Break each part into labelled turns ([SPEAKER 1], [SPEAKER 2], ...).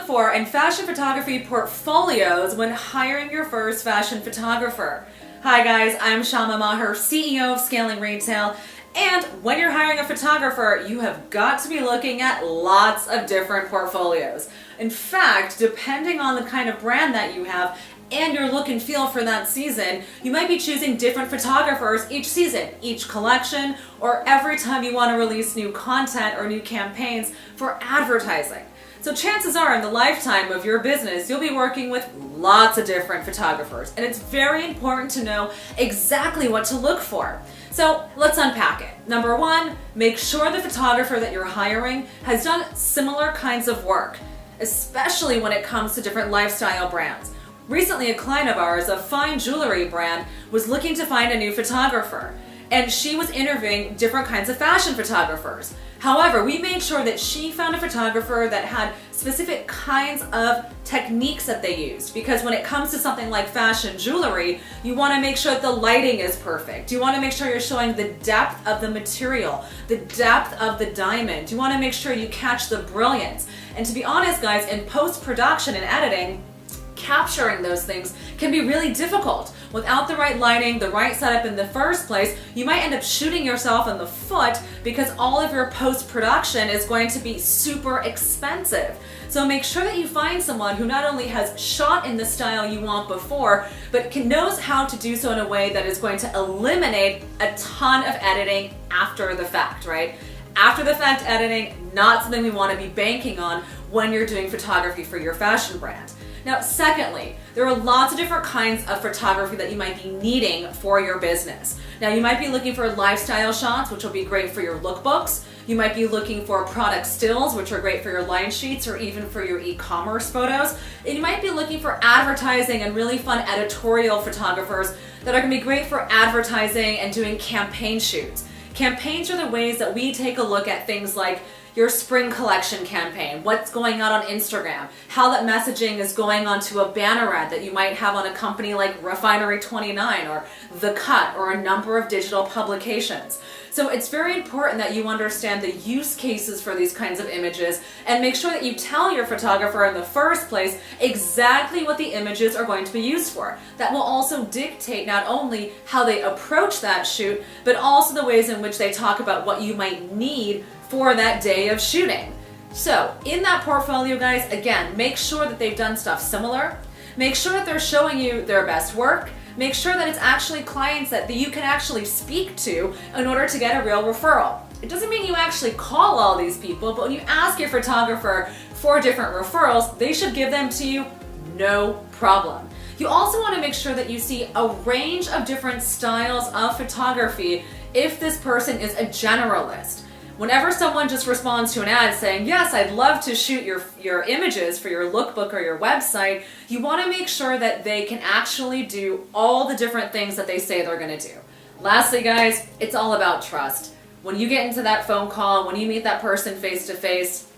[SPEAKER 1] for in fashion photography portfolios when hiring your first fashion photographer. Hi guys, I'm Shama Maher, CEO of Scaling Retail, and when you're hiring a photographer, you have got to be looking at lots of different portfolios. In fact, depending on the kind of brand that you have and your look and feel for that season, you might be choosing different photographers each season, each collection, or every time you want to release new content or new campaigns for advertising. So chances are in the lifetime of your business, you'll be working with lots of different photographers, and it's very important to know exactly what to look for. So let's unpack it. Number one, make sure the photographer that you're hiring has done similar kinds of work, especially when it comes to different lifestyle brands. Recently, a client of ours, a fine jewelry brand, was looking to find a new photographer, and she was interviewing different kinds of fashion photographers. However, we made sure that she found a photographer that had specific kinds of techniques that they used, because when it comes to something like fashion jewelry, you want to make sure that the lighting is perfect. You want to make sure you're showing the depth of the material, the depth of the diamond. You want to make sure you catch the brilliance. And to be honest, guys, in post-production and editing, capturing those things can be really difficult. Without the right lighting, the right setup in the first place, you might end up shooting yourself in the foot because all of your post-production is going to be super expensive. So make sure that you find someone who not only has shot in the style you want before, but knows how to do so in a way that is going to eliminate a ton of editing after the fact, right? After the fact editing, not something we want to be banking on when you're doing photography for your fashion brand. Now, secondly, there are lots of different kinds of photography that you might be needing for your business. Now, you might be looking for lifestyle shots, which will be great for your lookbooks. You might be looking for product stills, which are great for your line sheets or even for your e-commerce photos. And you might be looking for advertising and really fun editorial photographers that are going to be great for advertising and doing campaign shoots. Campaigns are the ways that we take a look at things like your spring collection campaign, what's going on Instagram, how that messaging is going onto a banner ad that you might have on a company like Refinery 29 or The Cut or a number of digital publications. So it's very important that you understand the use cases for these kinds of images and make sure that you tell your photographer in the first place exactly what the images are going to be used for. That will also dictate not only how they approach that shoot, but also the ways in which they talk about what you might need for that day of shooting. So in that portfolio, guys, again, make sure that they've done stuff similar. Make sure that they're showing you their best work. Make sure that it's actually clients that you can actually speak to in order to get a real referral. It doesn't mean you actually call all these people, but when you ask your photographer for different referrals, they should give them to you, no problem. You also want to make sure that you see a range of different styles of photography if this person is a generalist. Whenever someone just responds to an ad saying, yes, I'd love to shoot your images for your lookbook or your website, you want to make sure that they can actually do all the different things that they say they're going to do. Lastly, guys, it's all about trust. When you get into that phone call, when you meet that person face to face,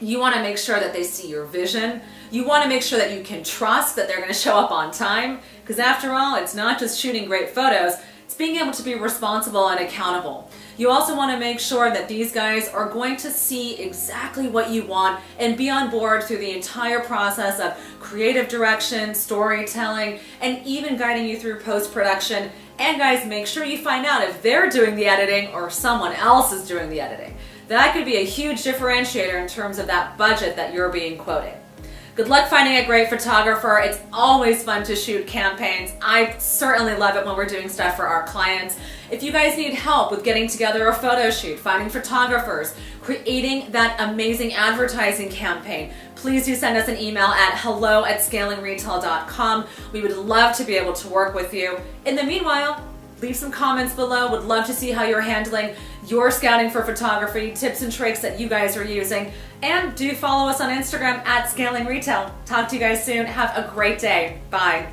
[SPEAKER 1] you want to make sure that they see your vision. You want to make sure that you can trust that they're going to show up on time, because after all, it's not just shooting great photos, it's being able to be responsible and accountable. You also want to make sure that these guys are going to see exactly what you want and be on board through the entire process of creative direction, storytelling, and even guiding you through post-production. And guys, make sure you find out if they're doing the editing or someone else is doing the editing. That could be a huge differentiator in terms of that budget that you're being quoted. Good luck finding a great photographer. It's always fun to shoot campaigns. I certainly love it when we're doing stuff for our clients. If you guys need help with getting together a photo shoot, finding photographers, creating that amazing advertising campaign, please do send us an email at hello@scalingretail.com. We would love to be able to work with you. In the meanwhile, leave some comments below. Would love to see how you're handling your scouting for photography, tips and tricks that you guys are using. And do follow us on Instagram at Scaling Retail. Talk to you guys soon. Have a great day. Bye.